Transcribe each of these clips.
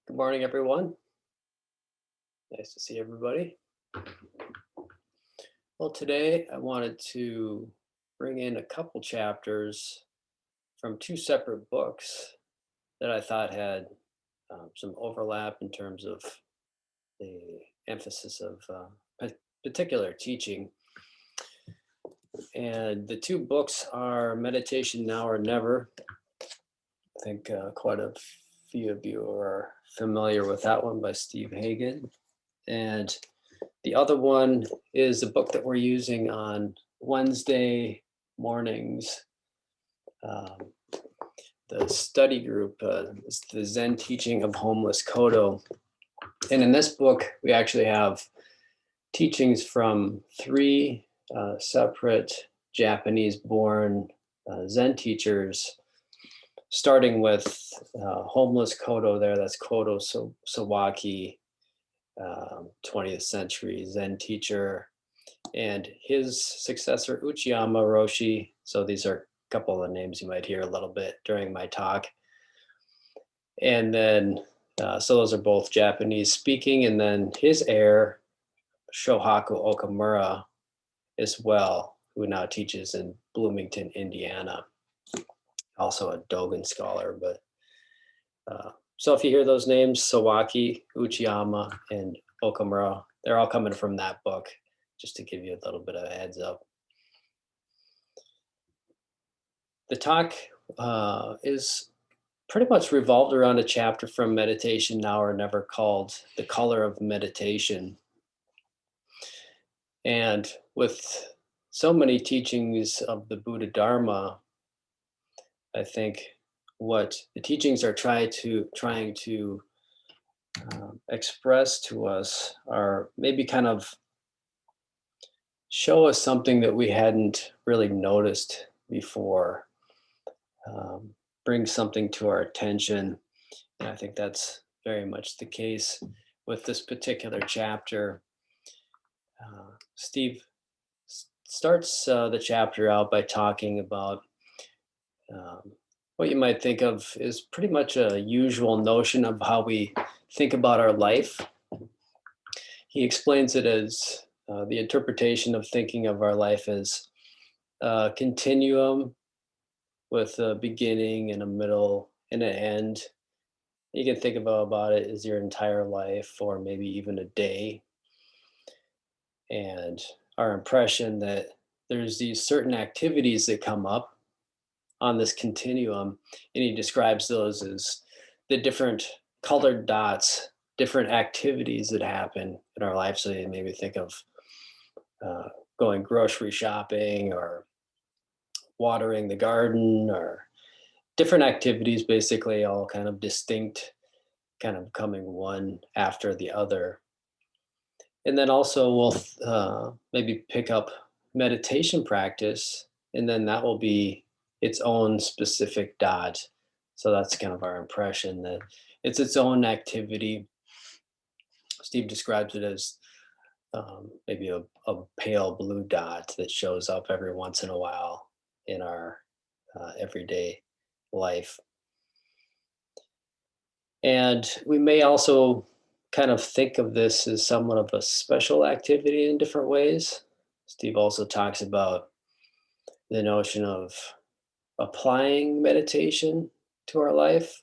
Good morning, everyone. Nice to see everybody. Well, today I wanted to bring in a couple chapters from two separate books that I thought had some overlap in terms of the emphasis of particular teaching. And the two books are Meditation Now or Never. I think quite a few of you are familiar with that one by Steve Hagen. And the other one is a book that we're using on Wednesday mornings. Um, the study group is the Zen Teaching of Homeless Kodo. And in this book, we actually have teachings from three separate Japanese-born Zen teachers, starting with Homeless Kodo there, that's Kodo Sawaki, 20th century Zen teacher, and his successor Uchiyama Roshi. So these are a couple of names you might hear a little bit during my talk. And then, so those are both Japanese speaking, and then his heir, Shohaku Okamura, as well, who now teaches in Bloomington, Indiana. Also a Dogen scholar, but so if you hear those names, Sawaki, Uchiyama, and Okamura, they're all coming from that book, just to give you a little bit of a heads up. The talk is pretty much revolved around a chapter from Meditation Now or Never called The Color of Meditation. And with so many teachings of the Buddha Dharma, I think what the teachings are trying to express to us are maybe kind of show us something that we hadn't really noticed before, bring something to our attention. And I think that's very much the case with this particular chapter. Steve starts the chapter out by talking about what you might think of is pretty much a usual notion of how we think about our life. He explains it as the interpretation of thinking of our life as a continuum with a beginning and a middle and an end. You can think about it as your entire life or maybe even a day. And our impression that there's these certain activities that come up on this continuum, and he describes those as the different colored dots, different activities that happen in our life. So you maybe think of going grocery shopping or watering the garden or different activities, basically all kind of distinct, kind of coming one after the other. And then also we'll maybe pick up meditation practice, and then that will be its own specific dot. So that's kind of our impression that it's its own activity. Steve describes it as maybe a pale blue dot that shows up every once in a while in our everyday life. And we may also kind of think of this as somewhat of a special activity in different ways. Steve also talks about the notion of applying meditation to our life,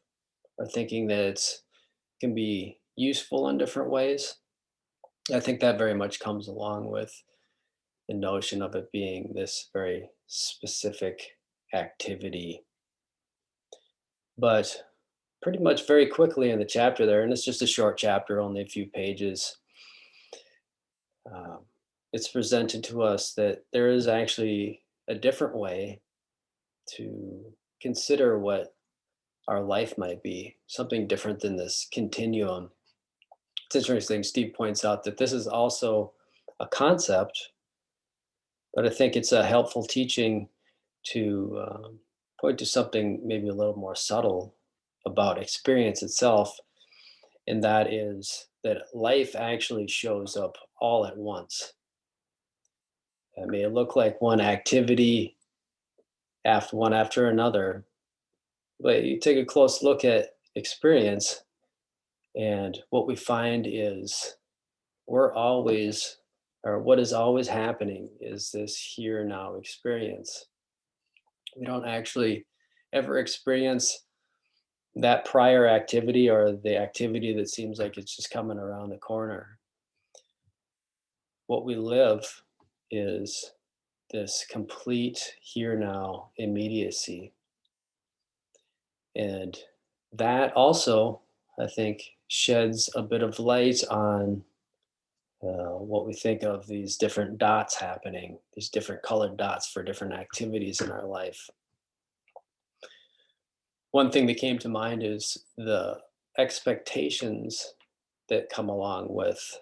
or thinking that it can be useful in different ways. I think that very much comes along with the notion of it being this very specific activity. But pretty much very quickly in the chapter there, and it's just a short chapter, only a few pages, um, it's presented to us that there is actually a different way to consider what our life might be, something different than this continuum. It's interesting, Steve points out that this is also a concept, but I think it's a helpful teaching to point to something maybe a little more subtle about experience itself, and that is that life actually shows up all at once. It may look like one activity after one after another, but you take a close look at experience, And what we find is we're always, or what is always happening is this here now experience. We don't actually ever experience that prior activity or the activity that seems like it's just coming around the corner. What we live is this complete here now immediacy. And that also, I think, sheds a bit of light on what we think of these different dots happening, these different colored dots for different activities in our life. One thing that came to mind is the expectations that come along with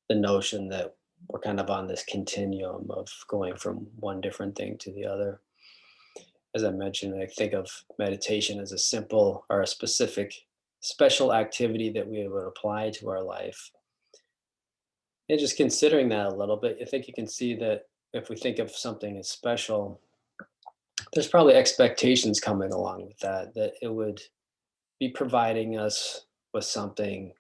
the notion that we're kind of on this continuum of going from one different thing to the other. As I mentioned, I think of meditation as a simple or a specific special activity that we would apply to our life. And just considering that a little bit, I think you can see that if we think of something as special, there's probably expectations coming along with that, that it would be providing us with something,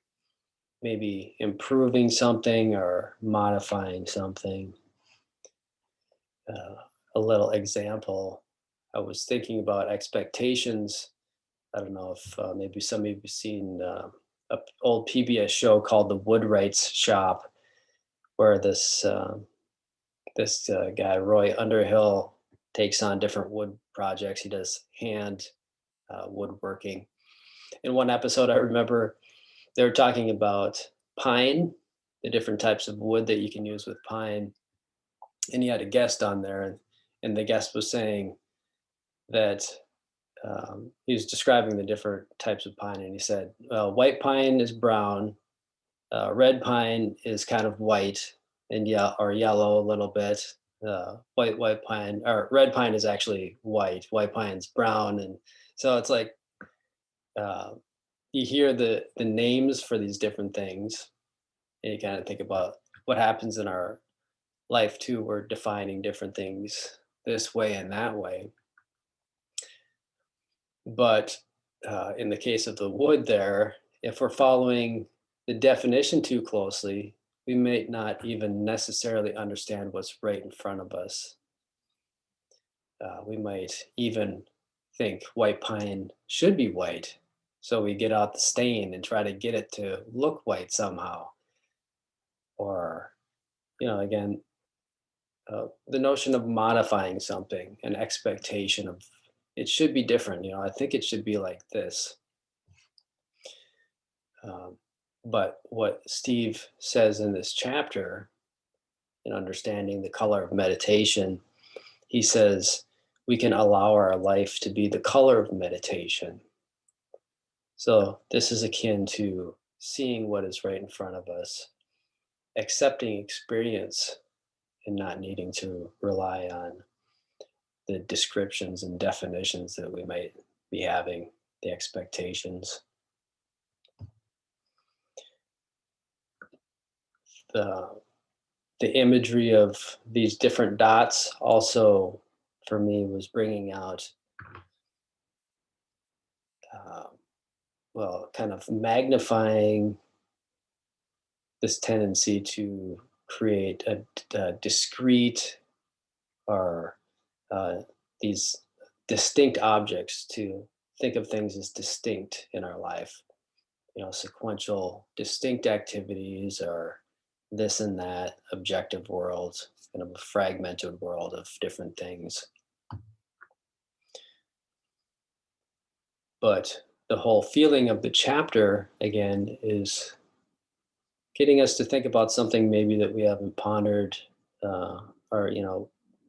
maybe improving something or modifying something. Uh, a little example, I was thinking about expectations. I don't know if maybe some of you have seen a old PBS show called The Woodwright's Shop, where this guy Roy Underhill takes on different wood projects. He does hand woodworking. In one episode, I remember they were talking about pine, the different types of wood that you can use with pine, and he had a guest on there, and the guest was saying that he was describing the different types of pine, and he said, "Well, white pine is brown, red pine is kind of white and yeah, or yellow a little bit. White pine or red pine is actually white. White pine's brown, and so it's like uh, you hear the names for these different things, and you kind of think about what happens in our life too. We're defining different things this way and that way, but in the case of the wood, there, if we're following the definition too closely, we may not even necessarily understand what's right in front of us. We might even think white pine should be white. So we get out the stain and try to get it to look white somehow. Or, again, the notion of modifying something, an expectation of it should be different. I think it should be like this. Um, but what Steve says in this chapter, in understanding the color of meditation, he says we can allow our life to be the color of meditation. So this is akin to seeing what is right in front of us, accepting experience, and not needing to rely on the descriptions and definitions that we might be having, the expectations. The, the imagery of these different dots also, for me, was bringing out uh, kind of magnifying this tendency to create a discrete or uh, these distinct objects, to think of things as distinct in our life, sequential distinct activities, or this and that objective world, kind of a fragmented world of different things. But the whole feeling of the chapter, again, is getting us to think about something maybe that we haven't pondered, or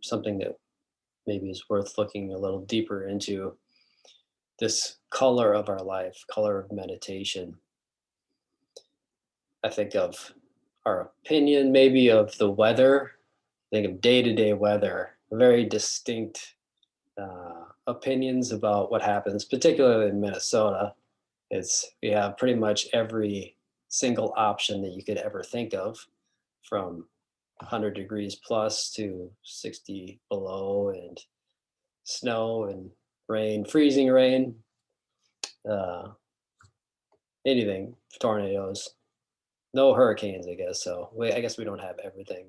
something that maybe is worth looking a little deeper into, this color of our life, color of meditation. I think of our opinion maybe of the weather. I think of day-to-day weather, very distinct opinions about what happens, particularly in Minnesota. We have pretty much every single option that you could ever think of, from 100 degrees plus to 60 below, and snow and rain, freezing rain. Uh, anything, tornadoes, no hurricanes, I guess. So I guess we don't have everything,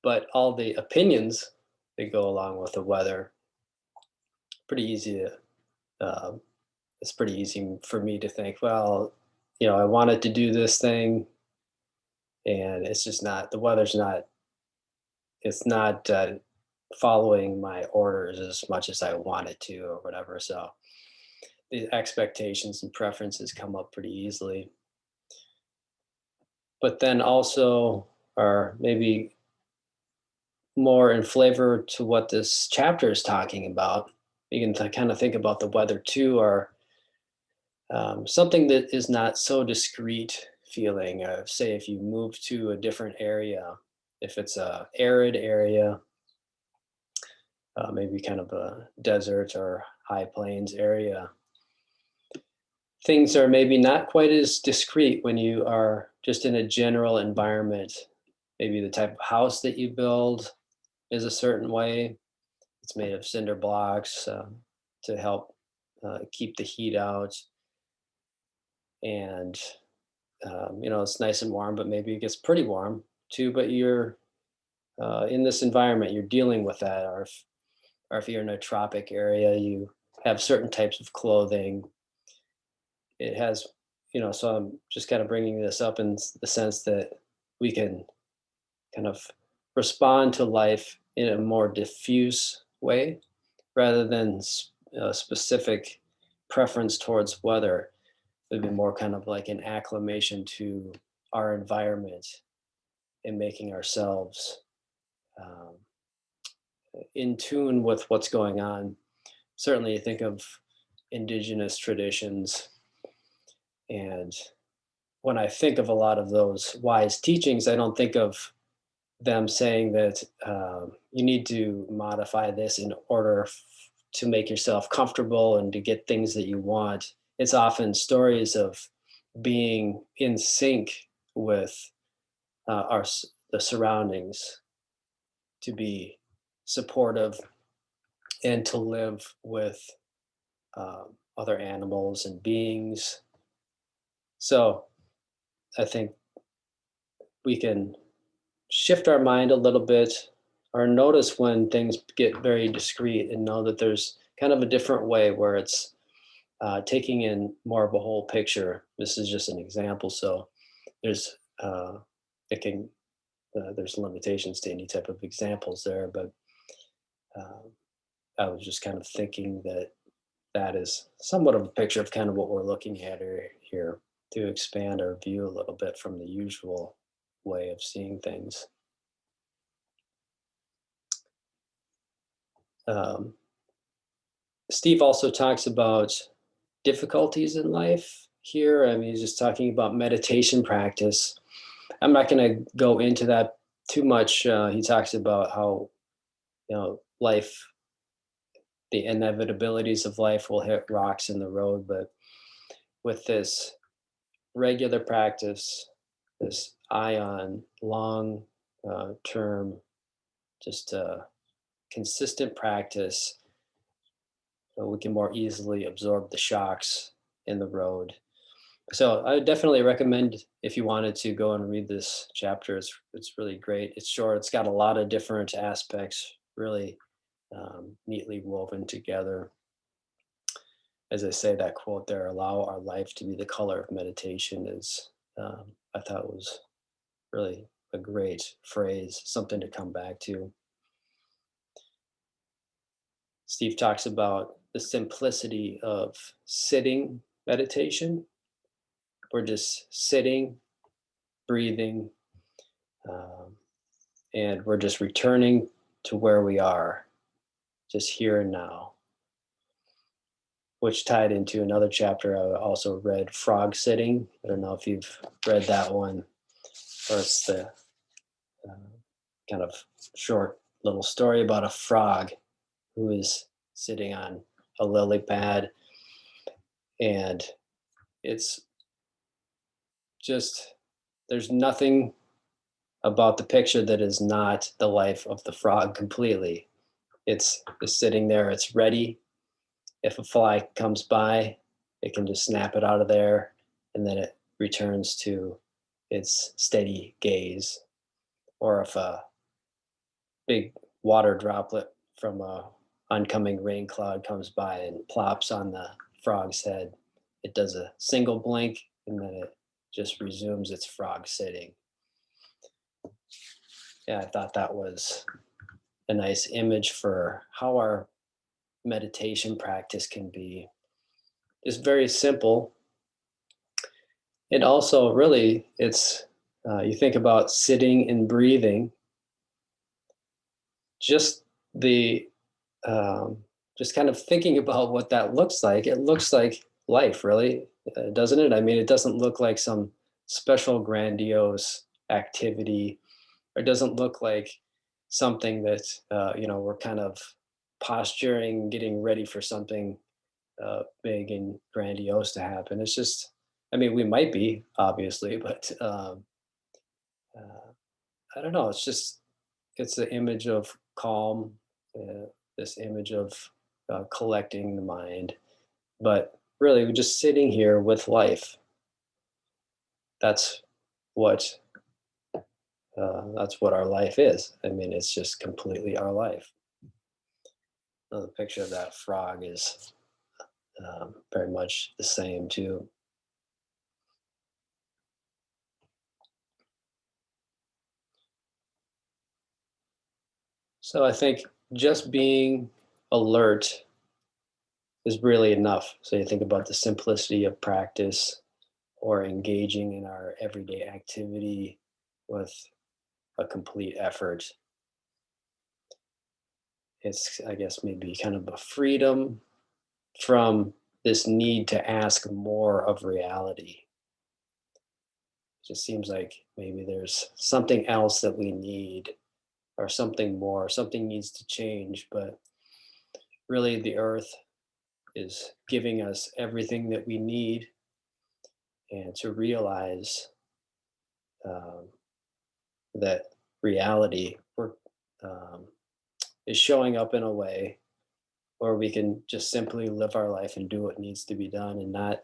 but all the opinions that go along with the weather, pretty easy to, um, it's pretty easy for me to think, well, I wanted to do this thing, and it's just not, the weather's not, it's not following my orders as much as I want it to, or whatever. So the expectations and preferences come up pretty easily. But then also are maybe more in flavor to what this chapter is talking about. You can kind of think about the weather too, or something that is not so discrete feeling. Say if you move to a different area, if it's a arid area, maybe kind of a desert or high plains area, things are maybe not quite as discrete when you are just in a general environment. Maybe the type of house that you build is a certain way. It's made of cinder blocks to help keep the heat out. And, it's nice and warm, but maybe it gets pretty warm too. But you're in this environment, you're dealing with that. Or if you're in a tropic area, you have certain types of clothing. It has, so I'm just kind of bringing this up in the sense that we can kind of respond to life in a more diffuse way rather than a specific preference towards weather. It'd be more kind of like an acclimation to our environment and making ourselves um, in tune with what's going on. Certainly, you think of indigenous traditions, and when I think of a lot of those wise teachings, I don't think of them saying that you need to modify this in order to make yourself comfortable and to get things that you want. It's often stories of being in sync with the surroundings, to be supportive and to live with other animals and beings. So I think we can shift our mind a little bit, or notice when things get very discreet, and know that there's kind of a different way where it's taking in more of a whole picture. This is just an example. So there's it can there's limitations to any type of examples there, but uh, I was just kind of thinking that that is somewhat of a picture of kind of what we're looking at here, to expand our view a little bit from the usual way of seeing things. Um, Steve also talks about difficulties in life here. I mean, he's just talking about meditation practice. I'm not going to go into that too much. He talks about how, life, the inevitabilities of life will hit rocks in the road, but with this regular practice, this eye on long term, just consistent practice, we can more easily absorb the shocks in the road. So I would definitely recommend, if you wanted to go and read this chapter. It's really great. It's short. It's got a lot of different aspects, really neatly woven together. As I say, that quote there, "Allow our life to be the color of meditation," is I thought was really a great phrase, something to come back to. Steve talks about the simplicity of sitting meditation. We're just sitting, breathing, um, and we're just returning to where we are, just here and now, which tied into another chapter I also read, Frog Sitting. I don't know if you've read that one, or it's the uh, kind of short little story about a frog who is sitting on a lily pad. And it's just, there's nothing about the picture that is not the life of the frog completely. It's sitting there, it's ready. If a fly comes by, it can just snap it out of there, and then it returns to its steady gaze. Or if a big water droplet from a oncoming rain cloud comes by and plops on the frog's head, it does a single blink and then it just resumes its frog sitting. Yeah, I thought that was a nice image for how our meditation practice can be. It's very simple. And also, really, you think about sitting and breathing, just the um, just kind of thinking about what that looks like. It looks like life, really, doesn't it? I mean, it doesn't look like some special, grandiose activity. Or it doesn't look like something that we're kind of posturing, getting ready for something big and grandiose to happen. It's just, I mean, we might be obviously, but uh, I don't know. It's the image of calm, this image of collecting the mind, but really we're just sitting here with life. That's what that's what our life is. I mean, it's just completely our life. The picture of that frog is very much the same too. So I think just being alert is really enough. So you think about the simplicity of practice or engaging in our everyday activity with a complete effort. It's, I guess, maybe kind of a freedom from this need to ask more of reality. It just seems like maybe there's something else that we need, or something more, something needs to change, but really the earth is giving us everything that we need, and to realize um, that reality um, is showing up in a way where we can just simply live our life and do what needs to be done, and not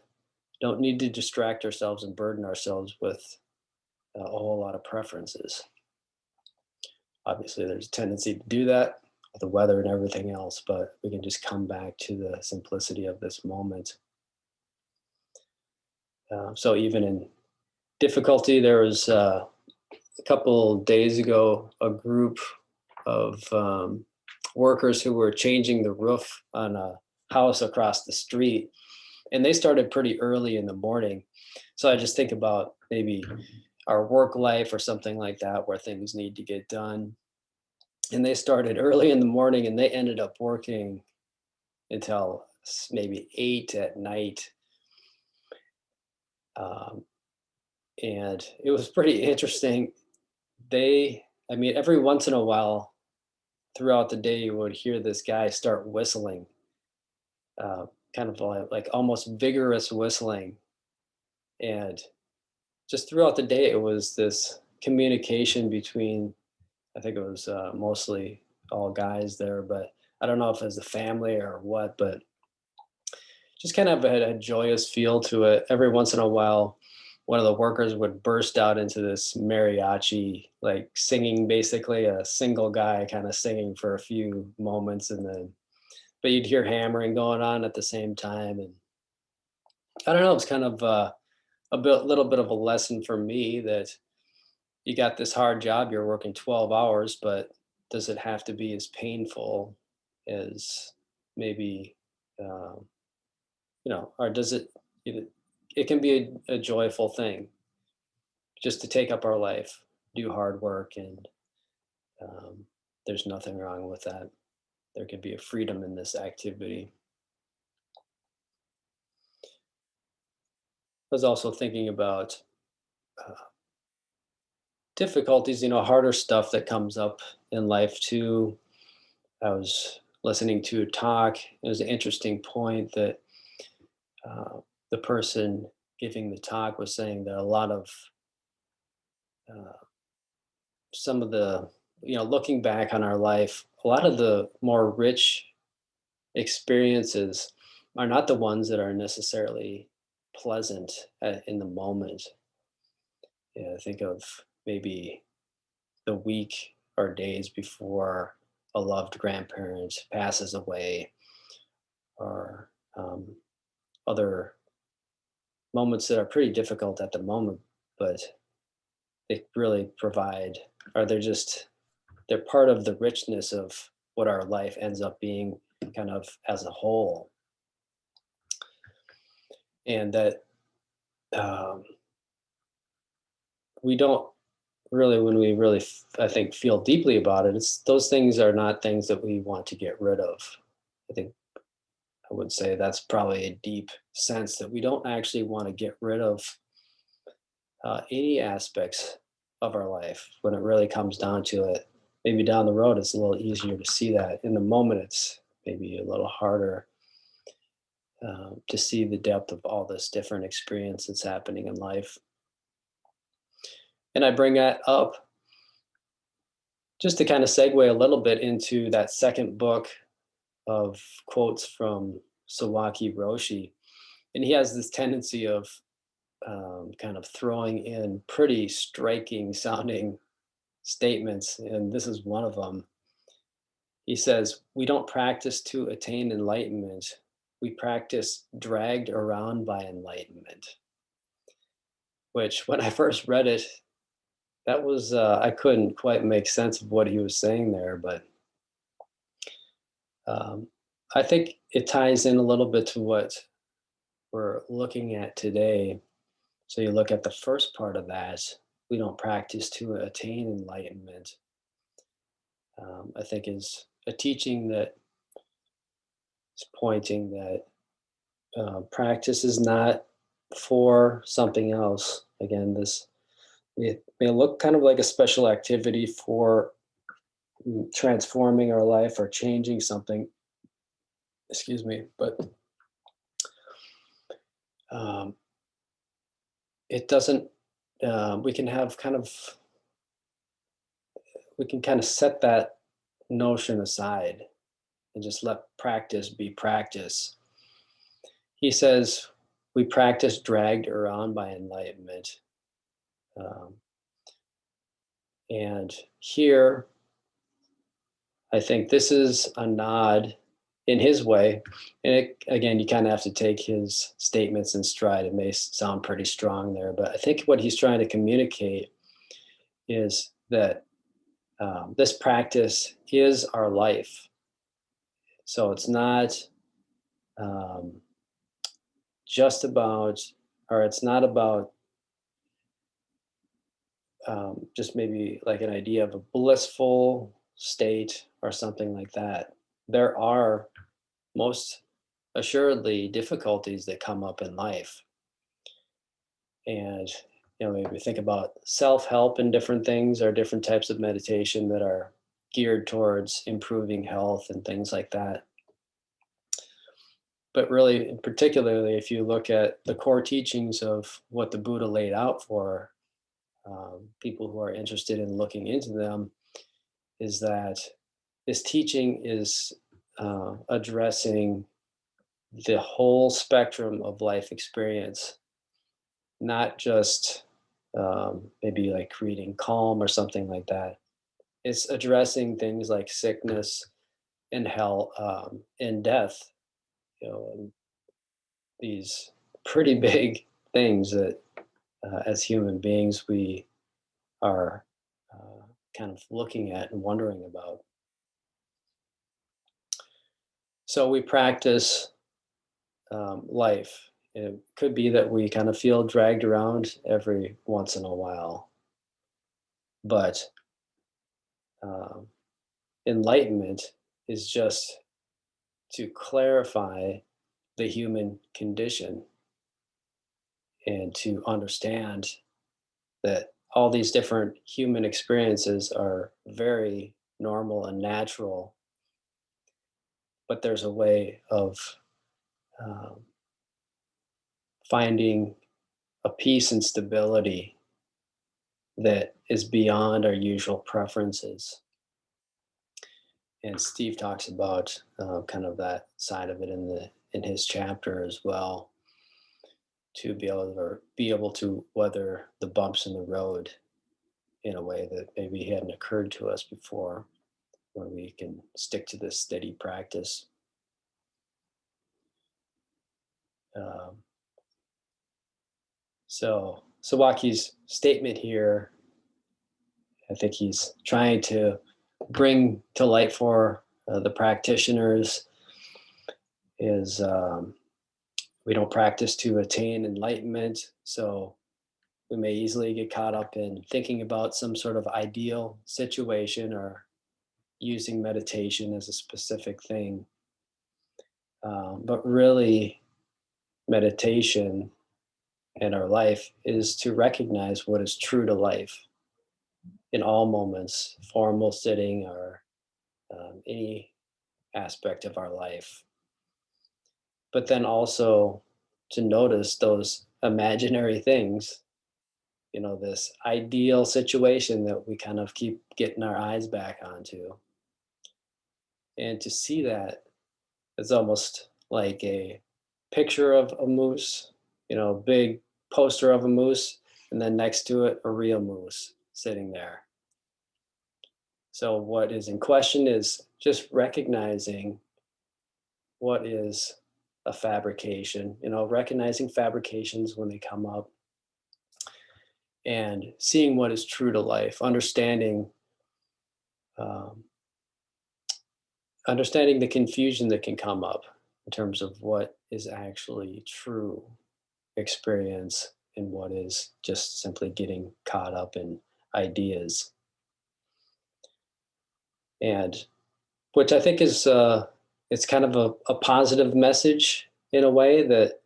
don't need to distract ourselves and burden ourselves with a whole lot of preferences. Obviously there's a tendency to do that with the weather and everything else, but we can just come back to the simplicity of this moment. So even in difficulty, there was a couple days ago a group of workers who were changing the roof on a house across the street, and they started pretty early in the morning. So I just think about maybe our work life or something like that where things need to get done. And they started early in the morning and they ended up working until maybe 8 at night. Um, and it was pretty interesting. I mean, every once in a while throughout the day, you would hear this guy start whistling, uh, kind of like almost vigorous whistling. And just throughout the day, it was this communication between, I think it was mostly all guys there, but I don't know if it was the family or what, but just kind of had a joyous feel to it. Every once in a while, one of the workers would burst out into this mariachi, like singing, basically a single guy kind of singing for a few moments, and then but you'd hear hammering going on at the same time, and I don't know, it's kind of little bit of a lesson for me that you got this hard job, you're working 12 hours, but does it have to be as painful as maybe um, or does it, it it can be a joyful thing just to take up our life, do hard work, and um, there's nothing wrong with that. There can be a freedom in this activity. I was also thinking about uh, difficulties, harder stuff that comes up in life too. I was listening to a talk. It was an interesting point that uh, the person giving the talk was saying that a lot of uh, some of the, looking back on our life, a lot of the more rich experiences are not the ones that are necessarily pleasant in the moment. Yeah, think of maybe the week or days before a loved grandparent passes away, or other moments that are pretty difficult at the moment, but they really provide, or they're part of the richness of what our life ends up being kind of as a whole. And that um, we don't really, when we really, I think, feel deeply about it, it's those things are not things that we want to get rid of. I think I would say that's probably a deep sense that we don't actually want to get rid of any aspects of our life when it really comes down to it. Maybe down the road, it's a little easier to see that. In the moment, it's maybe a little harder to see the depth of all this different experience that's happening in life. And I bring that up just to kind of segue a little bit into that second book of quotes from Sawaki Roshi. And he has this tendency of kind of throwing in pretty striking sounding statements. And this is one of them. He says, "We don't practice to attain enlightenment. We practice dragged around by enlightenment." Which, when I first read it, that was, I couldn't quite make sense of what he was saying there. But um, I think it ties in a little bit to what we're looking at today. So you look at the first part of that, we don't practice to attain enlightenment, I think is a teaching that is pointing that practice is not for something else. Again, this it may look kind of like a special activity for transforming our life or changing something. Excuse me, but um, it doesn't. We can have kind of we can kind of set that notion aside and just let practice be practice. He says we practice dragged around by enlightenment. Um, and here, I think this is a nod in his way. And again, you kind of have to take his statements in stride. It may sound pretty strong there, but I think what he's trying to communicate is that this practice is our life. So it's not um, just about, or it's not about just maybe like an idea of a blissful state or something like that. There are most assuredly difficulties that come up in life. And, maybe think about self help and different things or different types of meditation that are geared towards improving health and things like that. But really, particularly, if you look at the core teachings of what the Buddha laid out for people who are interested in looking into them, is that this teaching is addressing the whole spectrum of life experience, not just maybe like creating calm or something like that. It's addressing things like sickness and hell and death, and these pretty big things that as human beings we are kind of looking at and wondering about. So we practice life. It could be that we kind of feel dragged around every once in a while, but um, enlightenment is just to clarify the human condition and to understand that all these different human experiences are very normal and natural, but there's a way of um, finding a peace and stability that is beyond our usual preferences. And Steve talks about kind of that side of it in his chapter as well, to be able to weather the bumps in the road in a way that maybe hadn't occurred to us before, where we can stick to this steady practice. Um, so Sawaki's statement here, I think he's trying to bring to light for the practitioners is we don't practice to attain enlightenment. So we may easily get caught up in thinking about some sort of ideal situation or using meditation as a specific thing. But really, meditation in our life is to recognize what is true to life in all moments, formal sitting or any aspect of our life. But then also to notice those imaginary things, this ideal situation that we kind of keep getting our eyes back onto. And to see that as almost like a picture of a moose, big poster of a moose, and then next to it, a real moose sitting there. So, what is in question is just recognizing what is a fabrication, recognizing fabrications when they come up and seeing what is true to life, um, understanding the confusion that can come up in terms of what is actually true experience and what is just simply getting caught up in ideas. And which I think is it's kind of a positive message in a way that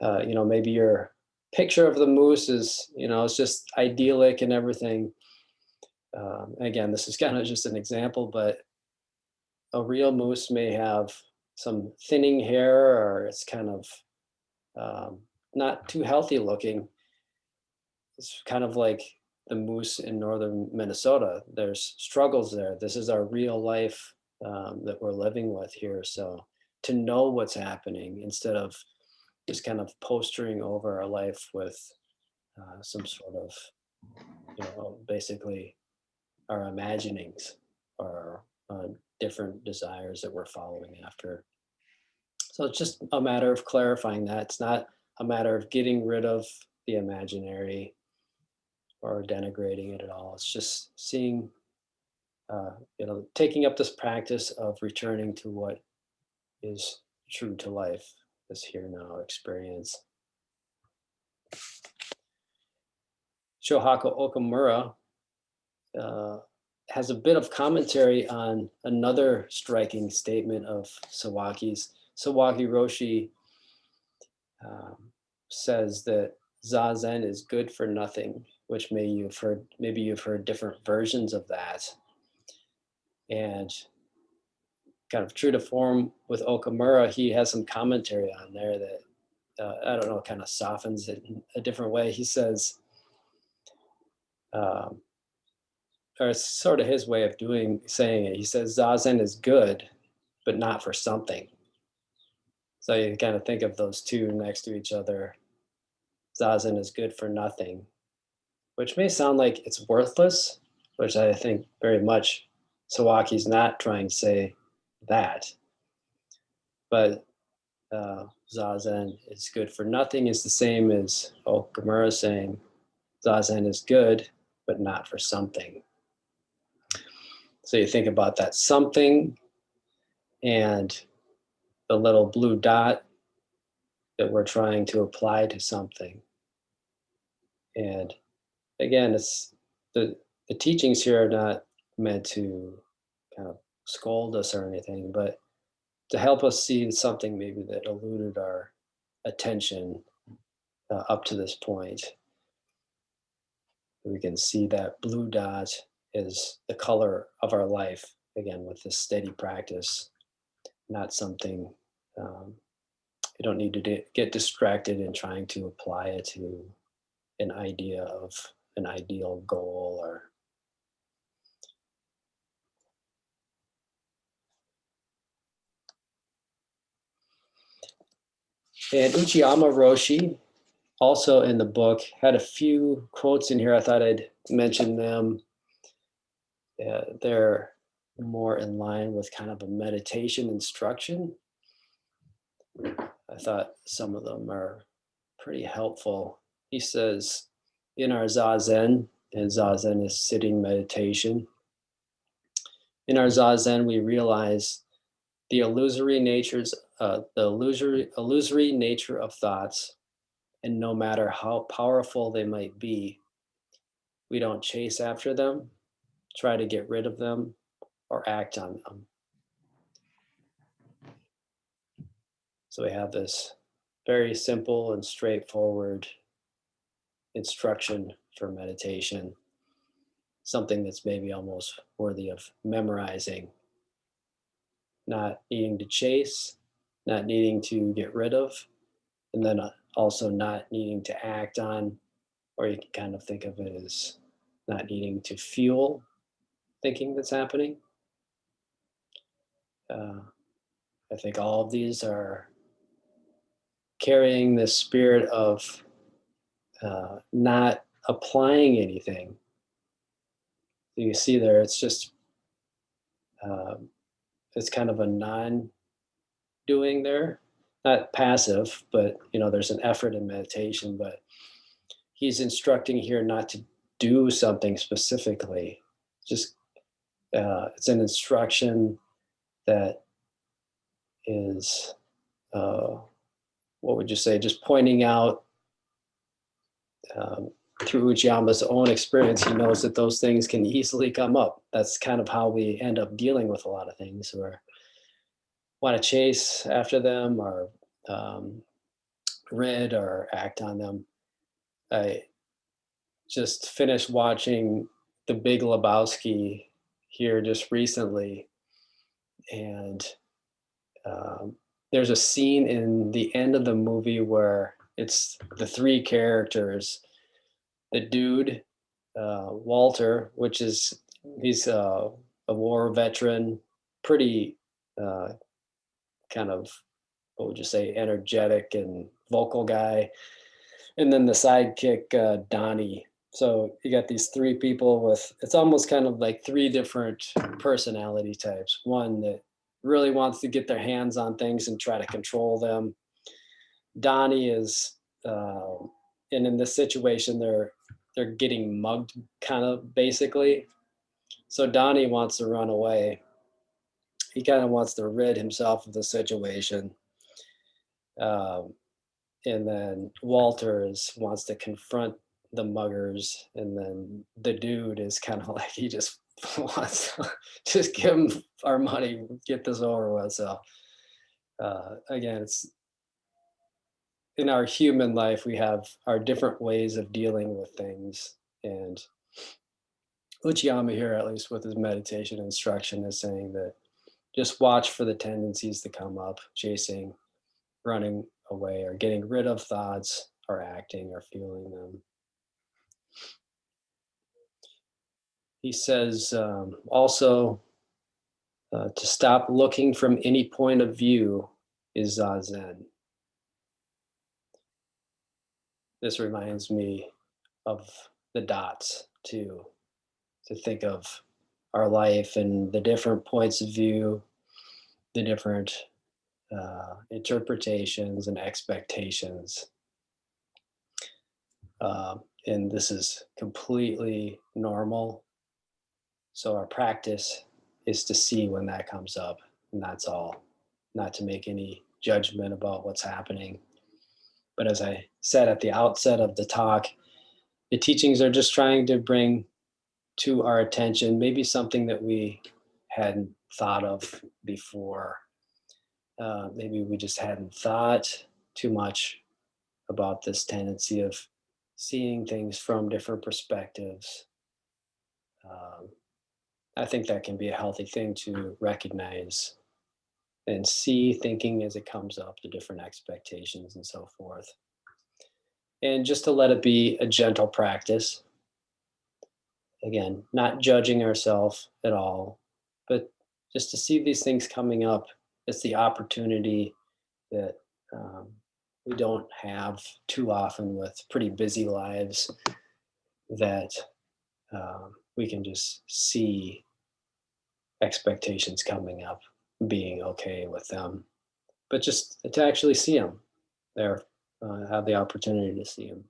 maybe your picture of the moose is it's just idyllic and everything. Again, this is kind of just an example, but a real moose may have some thinning hair, or it's kind of um, not too healthy looking. It's kind of like the moose in northern Minnesota. There's struggles there. This is our real life that we're living with here. So to know what's happening instead of just kind of postering over our life with some sort of, basically our imaginings or different desires that we're following after. So it's just a matter of clarifying that. It's not a matter of getting rid of the imaginary or denigrating it at all. It's just seeing, taking up this practice of returning to what is true to life, this here now experience. Shohako Okamura uh, has a bit of commentary on another striking statement of Sawaki's. Sawaki Roshi um, says that Zazen is good for nothing, which maybe you've heard different versions of that. And kind of true to form with Okamura, he has some commentary on there that I don't know, kind of softens it in a different way. He says, um, or it's sort of his way of saying it. He says Zazen is good, but not for something. So you kind of think of those two next to each other. Zazen is good for nothing, which may sound like it's worthless, which I think very much Sawaki's not trying to say that. But Zazen is good for nothing is the same as Okamura saying Zazen is good, but not for something. So you think about that something and the little blue dot that we're trying to apply to something. And again, it's the teachings here are not meant to kind of scold us or anything, but to help us see something maybe that eluded our attention up to this point. We can see that blue dot is the color of our life, again, with this steady practice, not something you don't need to get distracted in trying to apply it to an idea of an ideal goal or And Uchiyama Roshi, also in the book, had a few quotes in here. I thought I'd mention them. They're more in line with kind of a meditation instruction. I thought some of them are pretty helpful. He says, in our zazen, and zazen is sitting meditation, in our zazen, we realize the illusory nature of thoughts, and no matter how powerful they might be, we don't chase after them, try to get rid of them, or act on them. So we have this very simple and straightforward instruction for meditation, something that's maybe almost worthy of memorizing, not needing to chase, not needing to get rid of, and then also not needing to act on, or you can kind of think of it as not needing to fuel thinking that's happening. Uh, I think all of these are carrying the spirit of not applying anything. You see there, it's just um, it's kind of a non-doing there, not passive, but there's an effort in meditation. But he's instructing here not to do something specifically. Just it's an instruction that is what would you say? Just pointing out um, through Uchiyama's own experience, he knows that those things can easily come up. That's kind of how we end up dealing with a lot of things, where want to chase after them or um, rid or act on them. I just finished watching The Big Lebowski here just recently, and um, there's a scene in the end of the movie where it's the three characters, the dude, Walter, which is he's a war veteran, pretty uh, kind of, what would you say, energetic and vocal guy, and then the sidekick, Donnie. So you got these three people with, it's almost kind of like three different personality types. One that really wants to get their hands on things and try to control them. Donnie is, uh, and in this situation, they're getting mugged, kind of basically. So Donnie wants to run away. He kind of wants to rid himself of the situation. Um, and then wants to confront the muggers, and then the dude is kind of like he just wants to just give him our money, get this over with. So again, it's in our human life we have our different ways of dealing with things, and Uchiyama here, at least with his meditation instruction, is saying that just watch for the tendencies to come up, chasing, running away, or getting rid of thoughts, or acting or feeling them. He says also to stop looking from any point of view is zazen. This reminds me of the dots too, to think of our life and the different points of view, the different interpretations and expectations. And this is completely normal. So our practice is to see when that comes up, and that's all. Not to make any judgment about what's happening. But as I said at the outset of the talk, the teachings are just trying to bring to our attention maybe something that we hadn't thought of before. Maybe we just hadn't thought too much about this tendency of seeing things from different perspectives. Um, I think that can be a healthy thing to recognize and see thinking as it comes up, the different expectations and so forth. And just to let it be a gentle practice. Again, not judging ourselves at all, but just to see these things coming up. It's the opportunity that um, we don't have too often with pretty busy lives that we can just see expectations coming up, being okay with them, but just to actually see them there, have the opportunity to see them.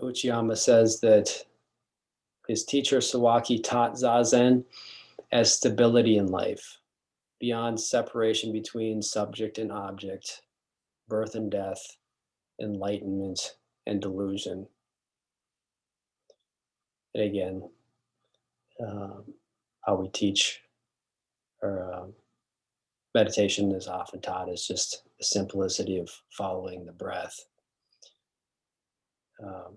Uchiyama says that his teacher Sawaki taught Zazen as stability in life, beyond separation between subject and object, birth and death, enlightenment and delusion. And again, um, how we teach or meditation is often taught as just the simplicity of following the breath.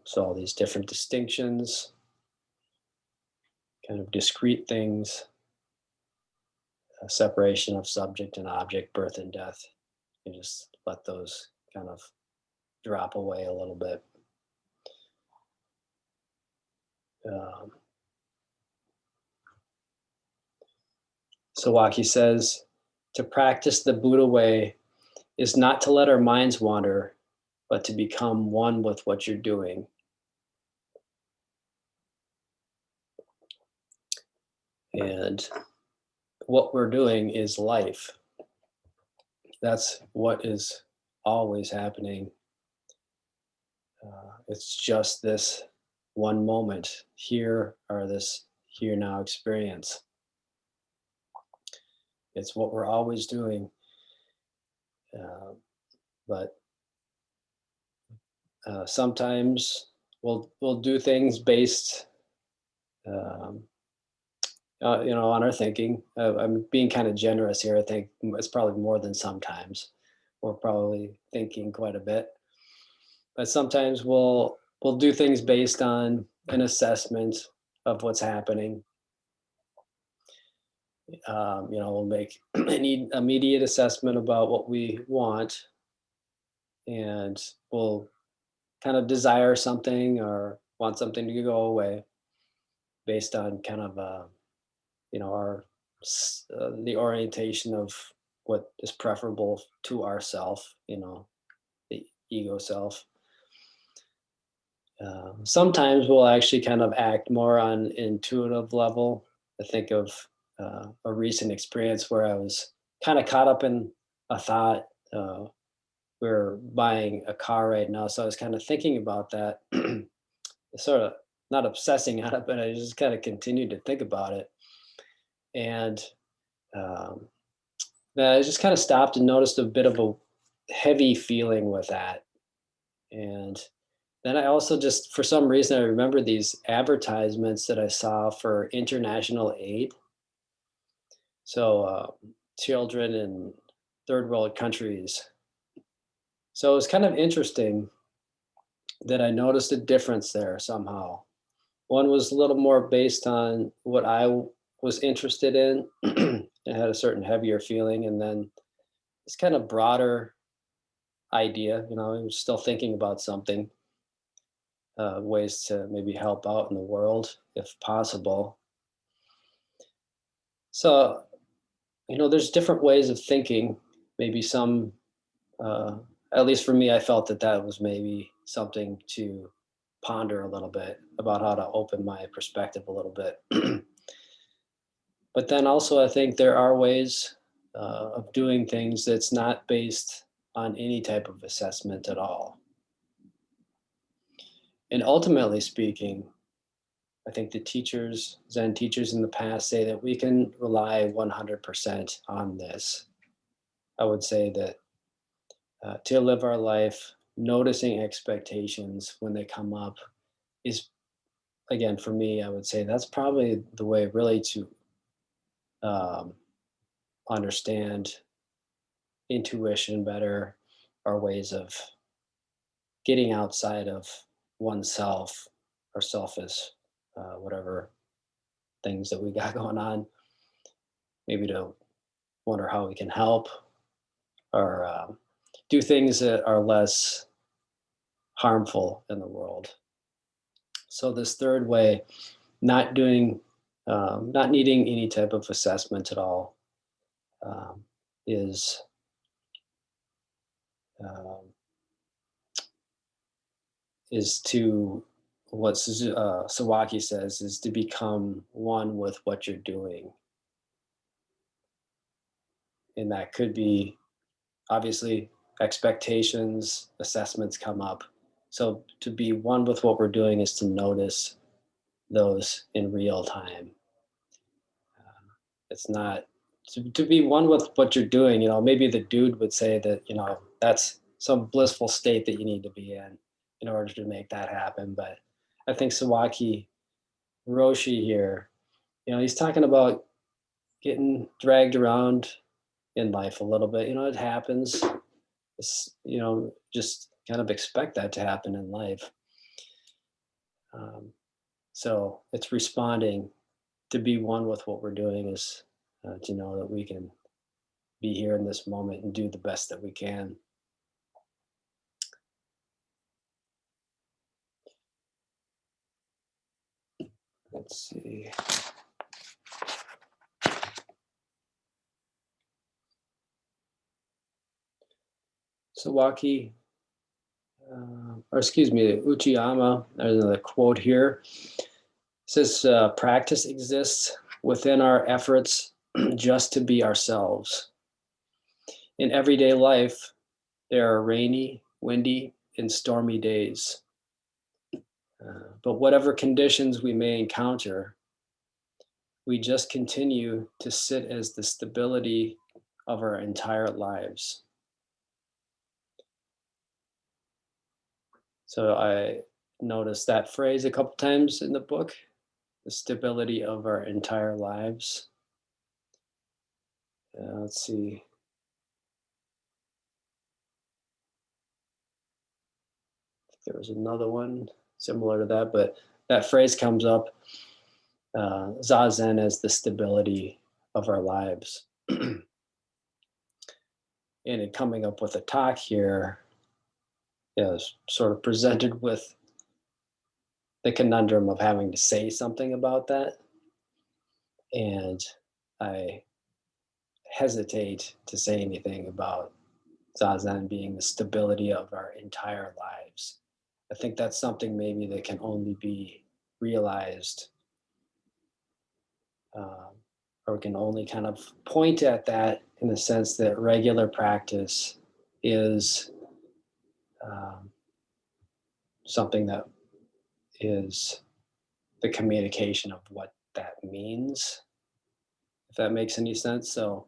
So all these different distinctions, kind of discrete things, separation of subject and object, birth and death. You just let those kind of drop away a little bit. Um, Sawaki says, to practice the Buddha way is not to let our minds wander, but to become one with what you're doing. And what we're doing is life. That's what is always happening. It's just this one moment here, or this here now experience. It's what we're always doing. Uh, but sometimes we'll do things based, um, on our thinking. I'm being kind of generous here. I think it's probably more than sometimes. We're probably thinking quite a bit, but sometimes we'll do things based on an assessment of what's happening. We'll make an immediate assessment about what we want, and we'll kind of desire something or want something to go away based on kind of our the orientation of what is preferable to ourself, the ego self. Sometimes we'll actually kind of act more on intuitive level. I think of a recent experience where I was kind of caught up in a thought. We're buying a car right now, so I was kind of thinking about that, sort of not obsessing on it, but I just kind of continued to think about it, and um, then I just kind of stopped and noticed a bit of a heavy feeling with that, and then I also just, for some reason, I remember these advertisements that I saw for international aid. So, children in third world countries. So it was kind of interesting that I noticed a difference there somehow. One was a little more based on what was interested in. It had a certain heavier feeling, and then this kind of broader idea. I was still thinking about something, ways to maybe help out in the world if possible. So, there's different ways of thinking. Maybe some, uh, at least for me, I felt that that was maybe something to ponder a little bit about how to open my perspective a little bit. But then also, I think there are ways of doing things that's not based on any type of assessment at all. And ultimately speaking, I think the teachers, Zen teachers in the past, say that we can rely 100% on this. I would say that to live our life, noticing expectations when they come up is, again, for me, I would say that's probably the way really to um, understand intuition better, our ways of getting outside of oneself or selfish, whatever things that we got going on, maybe to wonder how we can help or do things that are less harmful in the world. So this third way, not doing, not needing any type of assessment at all. Um, is um, is to what Sawaki says is to become one with what you're doing, and that could be obviously expectations, assessments come up. So to be one with what we're doing is to notice those in real time. It's not to be one with what you're doing. Maybe the dude would say that, that's some blissful state that you need to be in order to make that happen. But I think Sawaki Roshi here, he's talking about getting dragged around in life a little bit. It happens. Just kind of expect that to happen in life. Um, so it's responding to be one with what we're doing is to know that we can be here in this moment and do the best that we can. Let's see. Sawaki, or excuse me, Uchiyama, there's another quote here. It says, practice exists within our efforts just to be ourselves. In everyday life, there are rainy, windy, and stormy days. But whatever conditions we may encounter, we just continue to sit as the stability of our entire lives. So I noticed that phrase a couple times in the book, the stability of our entire lives. Let's see. There was another one similar to that, but that phrase comes up, Zazen as the stability of our lives. And it coming up with a talk here is sort of presented with the conundrum of having to say something about that. And I hesitate to say anything about Zazen being the stability of our entire lives. I think that's something maybe that can only be realized, um, or can only kind of point at that in the sense that regular practice is something that is the communication of what that means, if that makes any sense. So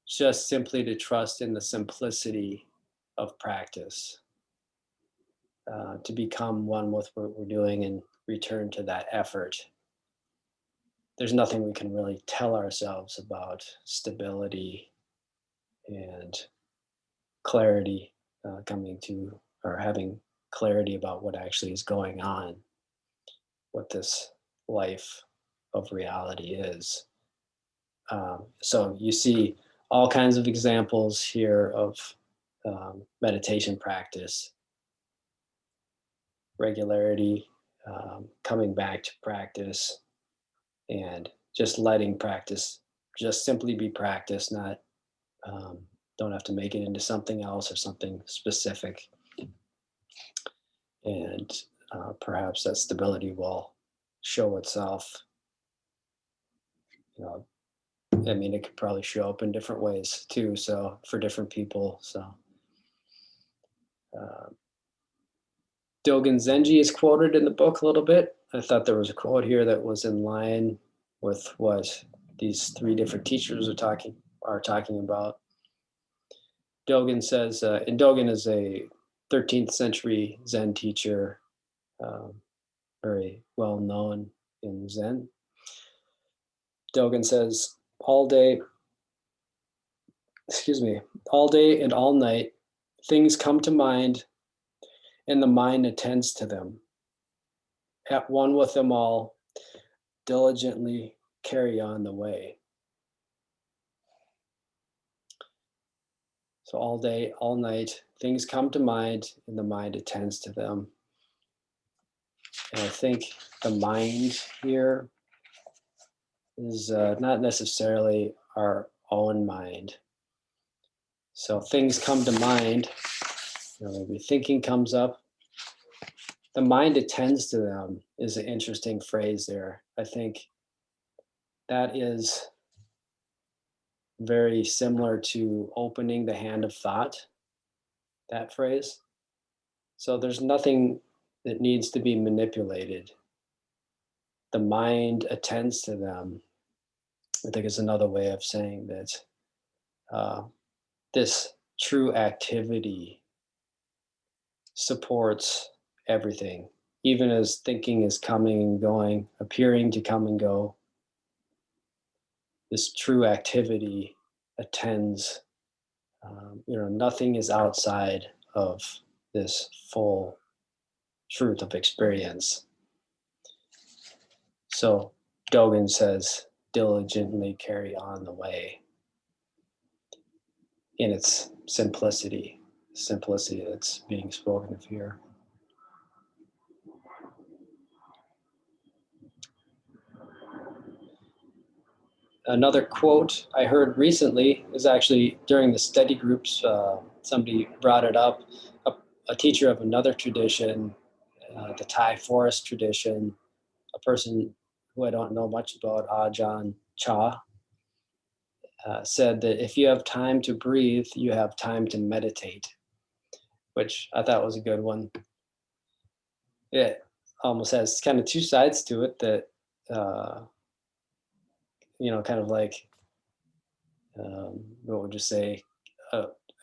just simply to trust in the simplicity of practice, to become one with what we're doing and return to that effort. There's nothing we can really tell ourselves about stability and clarity, coming to or having clarity about what actually is going on, what this life of reality is. So you see all kinds of examples here of meditation practice, regularity, coming back to practice, and just letting practice just simply be practice, not don't have to make it into something else or something specific. And perhaps that stability will show itself. You know, I mean, it could probably show up in different ways too. So for different people, so. Uh, Dogen Zenji is quoted in the book a little bit. I thought there was a quote here that was in line with what these three different teachers are talking about. Dogen says, and Dogen is a 13th century Zen teacher, um, very well known in Zen. Dogen says, all day and all night, things come to mind and the mind attends to them. At one with them all, diligently carry on the way. So all day, all night, things come to mind and the mind attends to them. And I think the mind here is not necessarily our own mind. So things come to mind, maybe thinking comes up. The mind attends to them is an interesting phrase there. I think that is very similar to opening the hand of thought, that phrase. So there's nothing that needs to be manipulated. The mind attends to them. I think is another way of saying that uh, this true activity supports everything, even as thinking is coming and going, appearing to come and go. This true activity attends. Nothing is outside of this full truth of experience. So Dogen says, diligently carry on the way in its simplicity that's being spoken of here. Another quote I heard recently is actually during the study groups. Somebody brought it up. A teacher of another tradition, the Thai forest tradition, a person who I don't know much about, Ajahn Chah, said that if you have time to breathe, you have time to meditate, which I thought was a good one. It almost has kind of two sides to it that, kind of like, what would you say,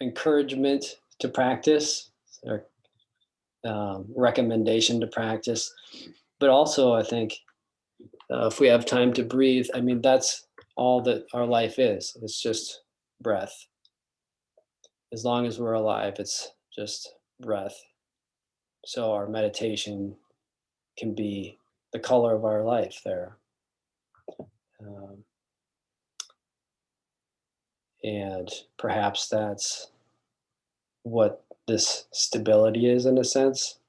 encouragement to practice or recommendation to practice. But also, I think if we have time to breathe, I mean, that's all that our life is. It's just breath. As long as we're alive, it's just breath. So our meditation can be the color of our life there. And perhaps that's what this stability is, in a sense,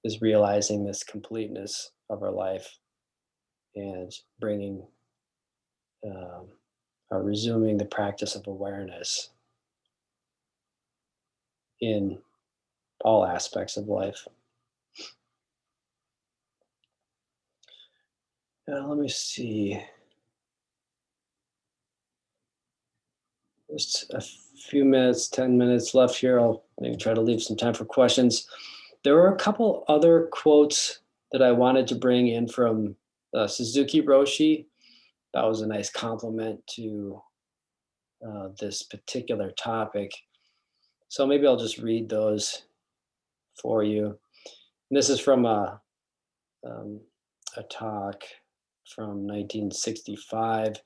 is realizing this completeness of our life and bringing or resuming the practice of awareness in all aspects of life. Let me see. Just a few minutes, 10 minutes left here. I'll maybe try to leave some time for questions. There were a couple other quotes that I wanted to bring in from Suzuki Roshi. That was a nice compliment to this particular topic. So maybe I'll just read those for you. And this is from a talk from 1965,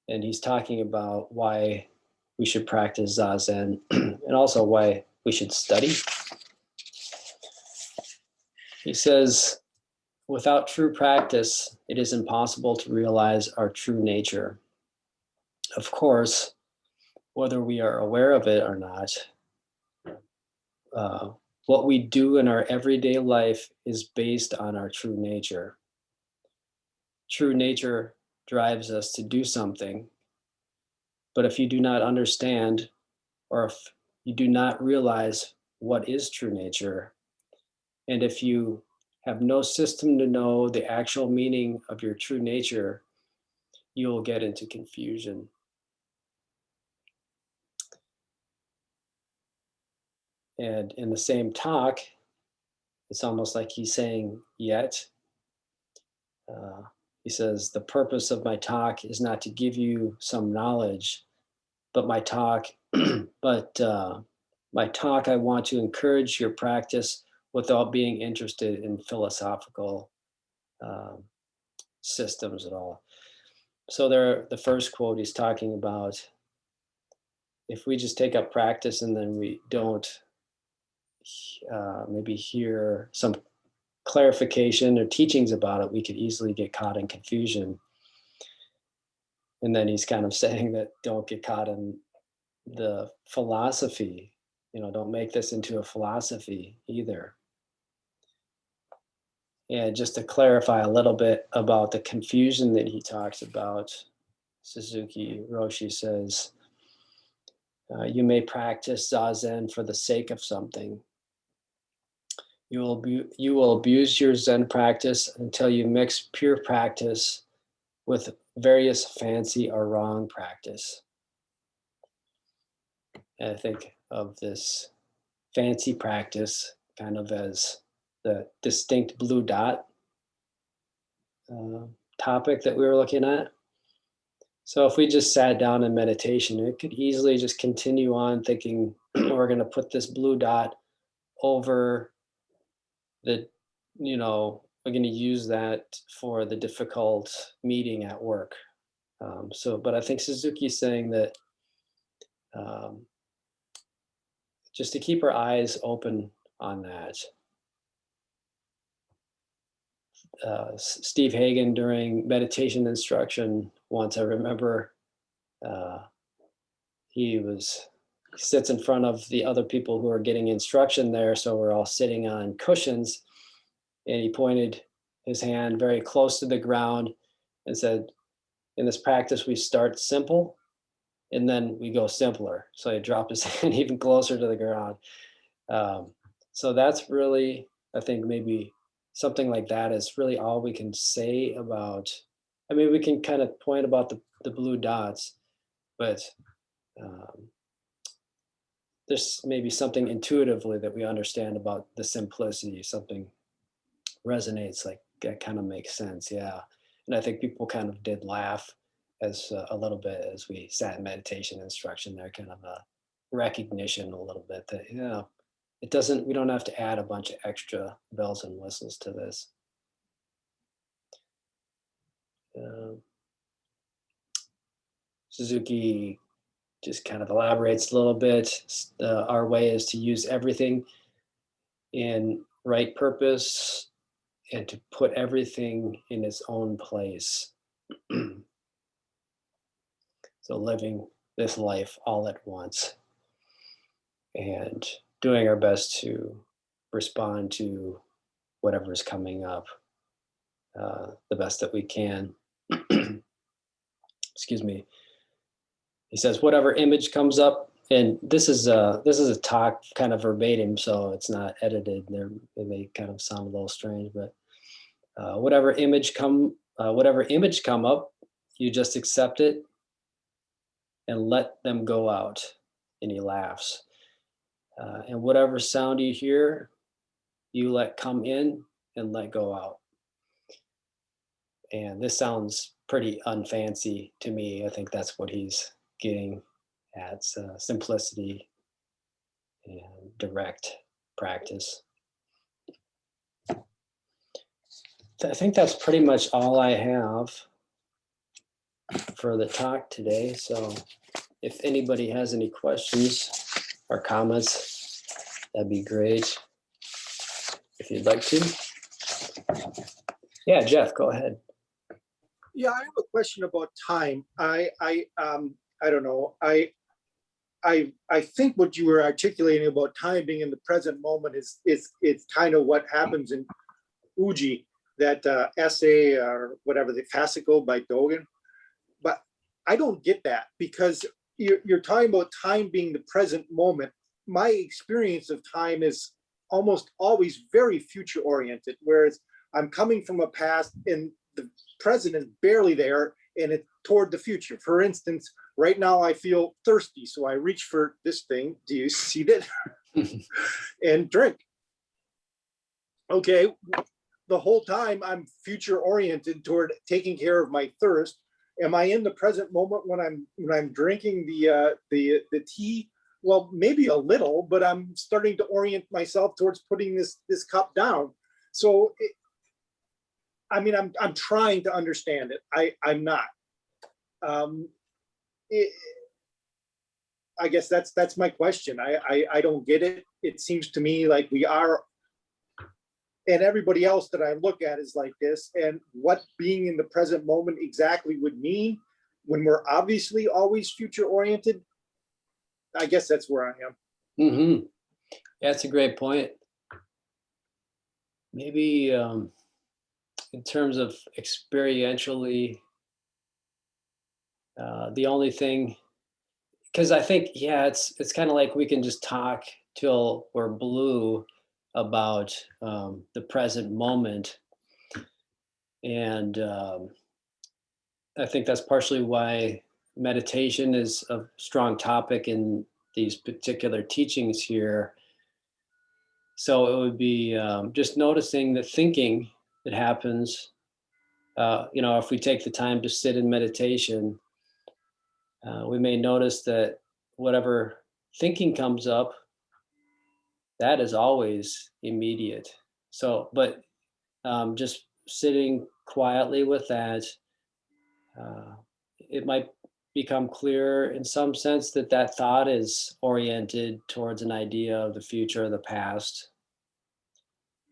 and he's talking about why we should practice Zazen and also why we should study. He says, without true practice, it is impossible to realize our true nature. Of course, whether we are aware of it or not, what we do in our everyday life is based on our true nature. True nature drives us to do something. But if you do not understand, or if you do not realize what is true nature, and if you have no system to know the actual meaning of your true nature, you will get into confusion. And in the same talk, it's almost like he's saying, yet. He says, the purpose of my talk is not to give you some knowledge, but my talk, I want to encourage your practice without being interested in philosophical systems at all. So there, the first quote he's talking about, if we just take up practice and then we don't maybe hear some clarification or teachings about it, we could easily get caught in confusion. And then he's kind of saying that don't get caught in the philosophy, don't make this into a philosophy either. And just to clarify a little bit about the confusion that he talks about, Suzuki Roshi says, You may practice Zazen for the sake of something. You will abuse your Zen practice until you mix pure practice with various fancy or wrong practice. And I think of this fancy practice kind of as the distinct blue dot topic that we were looking at. So if we just sat down in meditation, it could easily just continue on thinking we're going to put this blue dot over the, we're going to use that for the difficult meeting at work. But I think Suzuki's saying that just to keep our eyes open on that. Steve Hagen during meditation instruction once, I remember he sits in front of the other people who are getting instruction there. So we're all sitting on cushions, and he pointed his hand very close to the ground and said, in this practice, we start simple and then we go simpler. So he dropped his hand even closer to the ground. So that's really, I think maybe something like that is really all we can say about, I mean, we can kind of point about the blue dots, but there's maybe something intuitively that we understand about the simplicity, something resonates, like that kind of makes sense. Yeah. And I think people kind of did laugh as a little bit as we sat in meditation instruction there, kind of a recognition a little bit that, we don't have to add a bunch of extra bells and whistles to this. Suzuki just kind of elaborates a little bit. Our way is to use everything in right purpose and to put everything in its own place. So living this life all at once and doing our best to respond to whatever's coming up the best that we can. Excuse me. He says, whatever image comes up, and this is a talk kind of verbatim, so it's not edited. It may kind of sound a little strange, but whatever image come up, you just accept it and let them go out. And he laughs. And whatever sound you hear, you let come in and let go out. And this sounds pretty unfancy to me. I think that's what he's getting at, simplicity and direct practice. I think that's pretty much all I have for the talk today. So if anybody has any questions or comments, that'd be great. If you'd like to. Yeah, Jeff, go ahead. Yeah, I have a question about time. I don't know. I think what you were articulating about time being in the present moment is kind of what happens in Uji, that essay or whatever, the fascicle by Dogen. But I don't get that, because you're talking about time being the present moment. My experience of time is almost always very future oriented, whereas I'm coming from a past and the present is barely there and it's toward the future. For instance, right now I feel thirsty, so I reach for this thing. Do you see that? And drink. Okay, the whole time I'm future oriented toward taking care of my thirst. Am I in the present moment when I'm drinking the tea? Well, maybe a little, but I'm starting to orient myself towards putting this cup down. So, I'm trying to understand it. I'm not. I guess that's my question. I don't get it. It seems to me like we are, and everybody else that I look at is like this. And what being in the present moment exactly would mean when we're obviously always future oriented, I guess that's where I am. Mm-hmm. Yeah, that's a great point. Maybe in terms of experientially, the only thing, Because I think, yeah, it's kind of like we can just talk till we're blue about the present moment, and I think that's partially why meditation is a strong topic in these particular teachings here. So it would be just noticing the thinking that happens. If we take the time to sit in meditation, we may notice that whatever thinking comes up, that is always immediate. So, but just sitting quietly with that, uh, it might become clear in some sense that that thought is oriented towards an idea of the future or the past.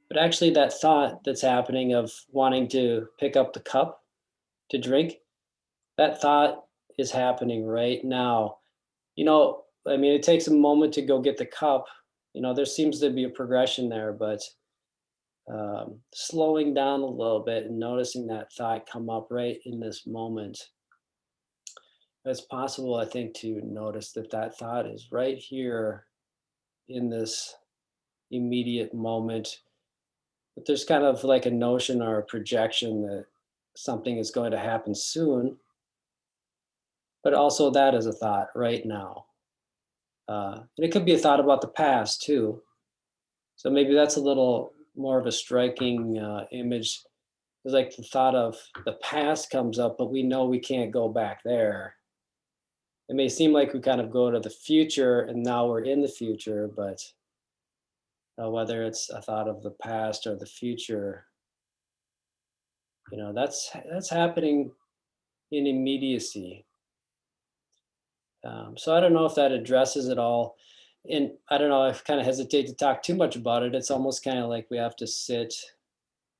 But actually, that thought that's happening of wanting to pick up the cup to drink, that thought is happening right now. I mean, it takes a moment to go get the cup. There seems to be a progression there, but slowing down a little bit and noticing that thought come up right in this moment. It's possible, I think, to notice that that thought is right here in this immediate moment. But there's kind of like a notion or a projection that something is going to happen soon, but also that is a thought right now. And it could be a thought about the past too. So maybe that's a little more of a striking image. It's like the thought of the past comes up, but we know we can't go back there. It may seem like we kind of go to the future and now we're in the future, but whether it's a thought of the past or the future, that's happening in immediacy. So I don't know if that addresses it all. And I don't know, I kind of hesitate to talk too much about it. It's almost kind of like we have to sit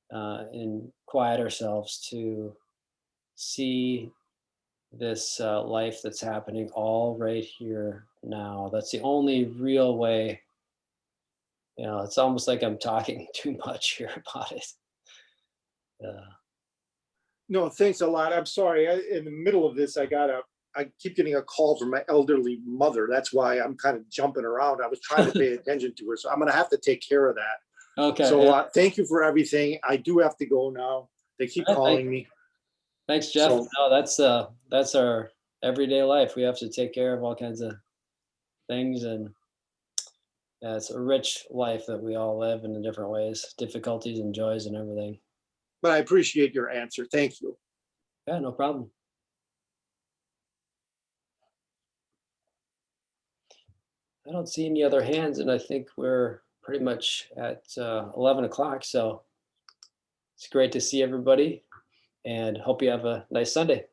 and quiet ourselves to see this life that's happening all right here now. That's the only real way. It's almost like I'm talking too much here about it. Uh, No, thanks a lot. I'm sorry. In the middle of this, I keep getting a call from my elderly mother. That's why I'm kind of jumping around. I was trying to pay attention to her, so I'm going to have to take care of that. okay. So Yeah. thank you for everything. I do have to go now. They keep calling me. Thanks, Jeff. So No, that's our everyday life. We have to take care of all kinds of things, and yeah, it's a rich life that we all live in different ways, difficulties and joys and everything. but I appreciate your answer. Thank you. Yeah, no problem. I don't see any other hands, and I think we're pretty much at 11 o'clock. So it's great to see everybody, and hope you have a nice Sunday.